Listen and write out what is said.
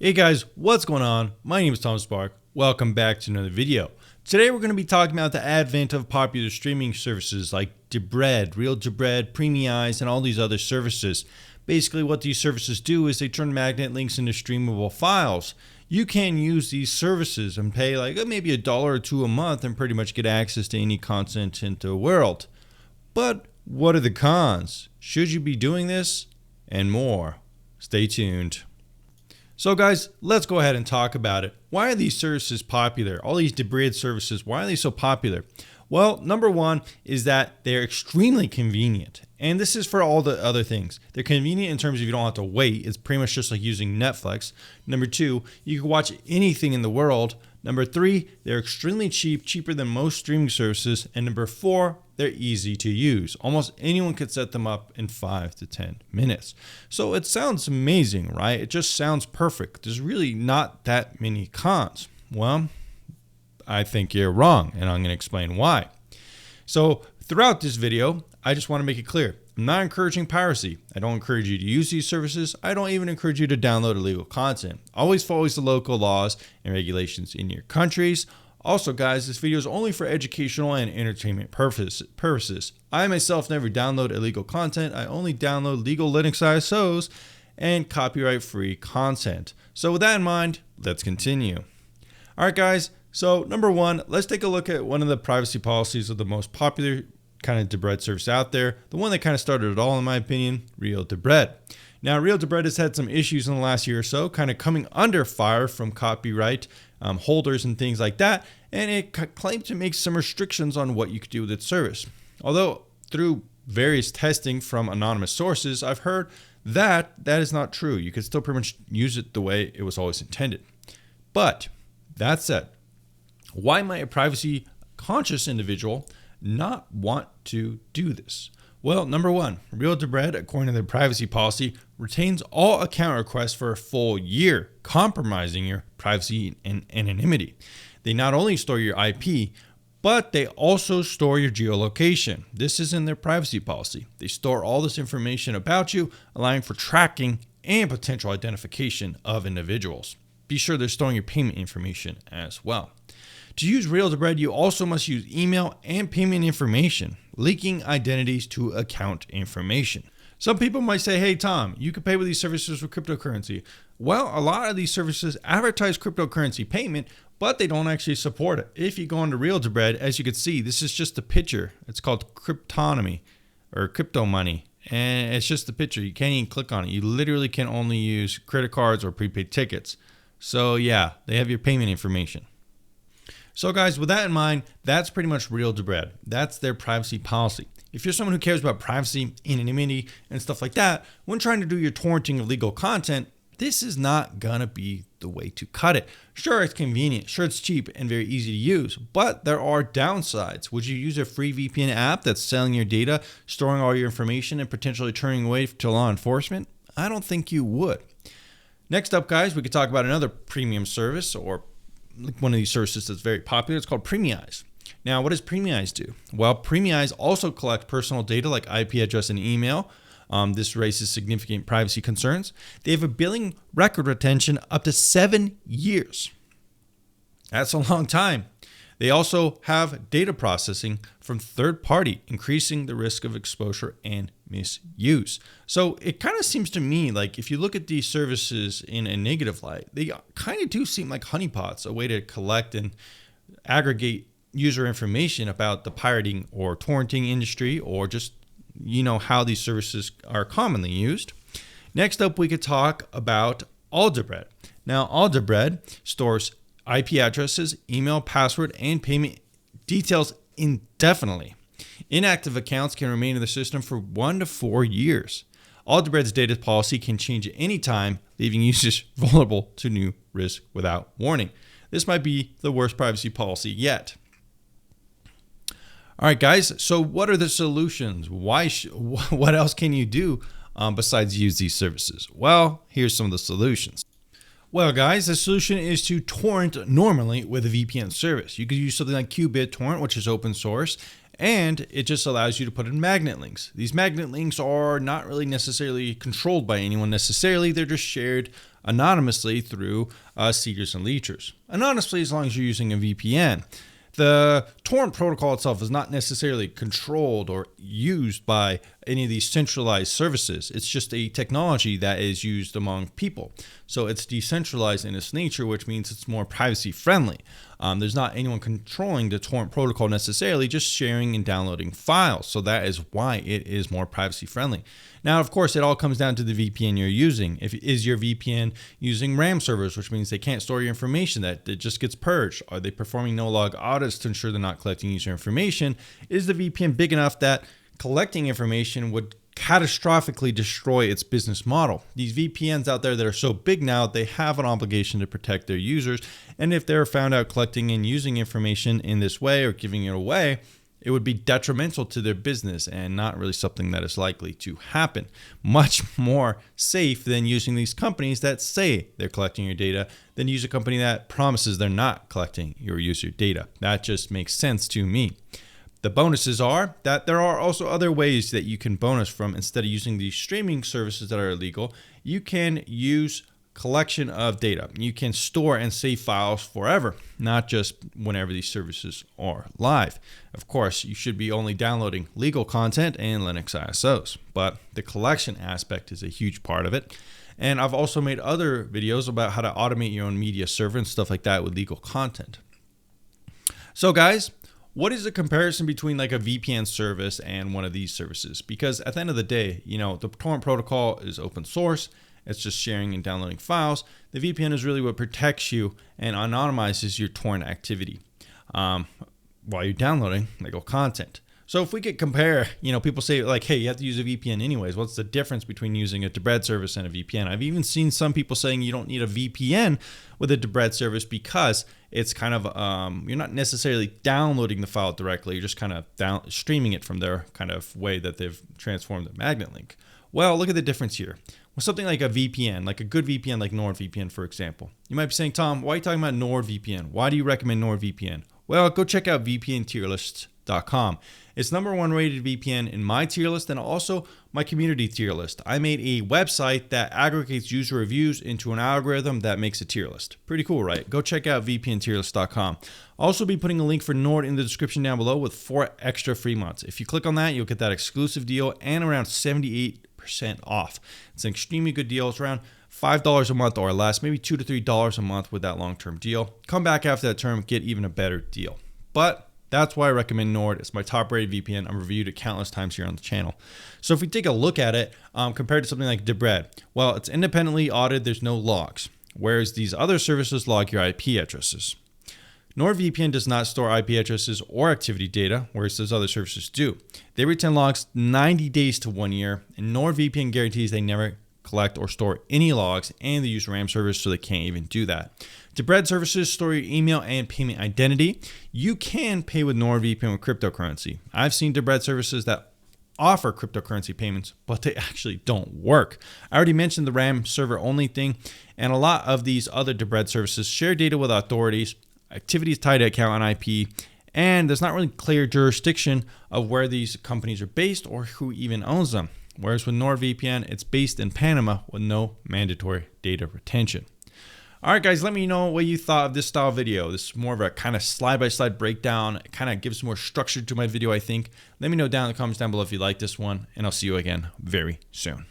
Hey guys, what's going on? My name is Tom Spark. Welcome back to another video. Today we're going to be talking about the advent of popular streaming services like Debrid, Real-Debrid, Premiumize, and all these other services. Basically what these services do is they turn magnet links into streamable files. You can use these services and pay like maybe $1 or $2 a month and pretty much get access to any content in the world. But what are the cons? Should you be doing this? And more. Stay tuned. So guys, let's go ahead and talk about it. Why are these services popular? All these Debrid services, why are they so popular? Well, number one is that they're extremely convenient. And this is for all the other things. They're convenient in terms of you don't have to wait. It's pretty much just like using Netflix. Number two, you can watch anything in the world. Number three, they're extremely cheap, cheaper than most streaming services. And number four, they're easy to use. Almost anyone could set them up in 5 to 10 minutes. So it sounds amazing, right? It just sounds perfect. There's really not that many cons. Well, I think you're wrong, and I'm going to explain why. So throughout this video, I just want to make it clear. I'm not encouraging piracy. I don't encourage you to use these services. I don't even encourage you to download illegal content. Always follow the local laws and regulations in your countries. Also, guys, this video is only for educational and entertainment purposes. I myself never download illegal content. I only download legal Linux ISOs and copyright-free content. So with that in mind, let's continue. All right, guys. So number one, let's take a look at one of the privacy policies of the most popular kind of Debrid service out there. The one that kind of started it all, in my opinion, Real-Debrid. Now, Real-Debrid has had some issues in the last year or so, kind of coming under fire from copyright holders and things like that. And it claimed to make some restrictions on what you could do with its service. Although through various testing from anonymous sources, I've heard that that is not true. You could still pretty much use it the way it was always intended. But that said, why might a privacy conscious individual not want to do this? Well, number one, Real-Debrid, according to their privacy policy, retains all account requests for a full year, compromising your privacy and anonymity. They not only store your IP, but they also store your geolocation. This is in their privacy policy. They store all this information about you, allowing for tracking and potential identification of individuals. Be sure they're storing your payment information as well. To use Real-Debrid, you also must use email and payment information, linking identities to account information. Some people might say, hey, Tom, you can pay with these services with cryptocurrency. Well, a lot of these services advertise cryptocurrency payment, but they don't actually support it. If you go onto Real-Debrid, as you can see, this is just a picture. It's called cryptonomy or crypto money. And it's just a picture. You can't even click on it. You literally can only use credit cards or prepaid tickets. So yeah, they have your payment information. So guys, with that in mind, that's pretty much Real-Debrid. That's their privacy policy. If you're someone who cares about privacy, anonymity, and stuff like that, when trying to do your torrenting of legal content, this is not gonna be the way to cut it. Sure, it's convenient, sure it's cheap and very easy to use, but there are downsides. Would you use a free VPN app that's selling your data, storing all your information, and potentially turning away to law enforcement? I don't think you would. Next up, guys, we could talk about another premium service or one of these services that's very popular. It's called Premiumize. Now, what does Premiumize do? Well, Premiumize also collects personal data like IP address and email. This raises significant privacy concerns. They have a billing record retention up to 7 years. That's a long time. They also have data processing from third party, increasing the risk of exposure and misuse. So it kind of seems to me like if you look at these services in a negative light, they kind of do seem like honeypots, a way to collect and aggregate user information about the pirating or torrenting industry, or just, how these services are commonly used. Next up, we could talk about AllDebrid. Now, AllDebrid stores IP addresses, email, password, and payment details indefinitely. Inactive accounts can remain in the system for 1 to 4 years. AllDebrid's data policy can change at any time, leaving users vulnerable to new risk without warning. This might be the worst privacy policy yet. All right, guys, so what are the solutions? What else can you do besides use these services? Well, here's some of the solutions. Well, guys, the solution is to torrent normally with a VPN service. You could use something like QBitTorrent, which is open source, and it just allows you to put in magnet links. These magnet links are not really necessarily controlled by anyone necessarily. They're just shared anonymously through seeders and leechers. Anonymously as long as you're using a VPN. The torrent protocol itself is not necessarily controlled or used by any of these centralized services. It's just a technology that is used among people. So it's decentralized in its nature, which means it's more privacy friendly. There's not anyone controlling the torrent protocol necessarily, just sharing and downloading files. So that is why it is more privacy friendly. Now, of course, it all comes down to the VPN you're using. Is your VPN using RAM servers, which means they can't store your information, that it just gets purged? Are they performing no-log audits to ensure they're not collecting user information? Is the VPN big enough that collecting information would catastrophically destroy its business model? These VPNs out there that are so big now, they have an obligation to protect their users. And if they're found out collecting and using information in this way or giving it away, it would be detrimental to their business and not really something that is likely to happen. Much more safe than using these companies that say they're collecting your data than use a company that promises they're not collecting your user data. That just makes sense to me. The bonuses are that there are also other ways that you can bonus from. Instead of using these streaming services that are illegal, you can use collection of data. You can store and save files forever, not just whenever these services are live. Of course, you should be only downloading legal content and Linux ISOs, but the collection aspect is a huge part of it. And I've also made other videos about how to automate your own media server and stuff like that with legal content. So guys, what is the comparison between like a VPN service and one of these services? Because at the end of the day, the torrent protocol is open source. It's just sharing and downloading files. The VPN is really what protects you and anonymizes your torrent activity while you're downloading legal content. So if we could compare, people say like, hey, you have to use a VPN anyways. What's the difference between using a AllDebrid service and a VPN? I've even seen some people saying you don't need a VPN with a AllDebrid service because it's kind of, you're not necessarily downloading the file directly. You're just kind of streaming it from their kind of way that they've transformed the magnet link. Well, look at the difference here. With something like a VPN, like a good VPN like NordVPN, for example. You might be saying, Tom, why are you talking about NordVPN? Why do you recommend NordVPN? Well, go check out VPNtierlist.com. It's #1 rated VPN in my tier list and also my community tier list. I made a website that aggregates user reviews into an algorithm that makes a tier list. Pretty cool, right? Go check out VPNtierlist.com. I'll also be putting a link for Nord in the description down below with 4 extra free months. If you click on that, you'll get that exclusive deal and around 78% off. It's an extremely good deal. It's around $5 a month or less, maybe $2 to $3 a month with that long-term deal. Come back after that term, get even a better deal. But that's why I recommend Nord. It's my top-rated VPN. I've reviewed it countless times here on the channel. So if we take a look at it compared to something like AllDebrid, well, it's independently audited. There's no logs, whereas these other services log your IP addresses. NordVPN does not store IP addresses or activity data, whereas those other services do. They retain logs 90 days to 1 year, and NordVPN guarantees they never collect or store any logs, and they use RAM servers, so they can't even do that. AllDebrid services store your email and payment identity. You can pay with NordVPN with cryptocurrency. I've seen AllDebrid services that offer cryptocurrency payments, but they actually don't work. I already mentioned the RAM server only thing, and a lot of these other AllDebrid services share data with authorities, activities tied to account and IP, and there's not really clear jurisdiction of where these companies are based or who even owns them. Whereas with NordVPN, it's based in Panama with no mandatory data retention. All right, guys, let me know what you thought of this style video. This is more of a kind of slide-by-slide breakdown. It kind of gives more structure to my video, I think. Let me know down in the comments down below if you like this one, and I'll see you again very soon.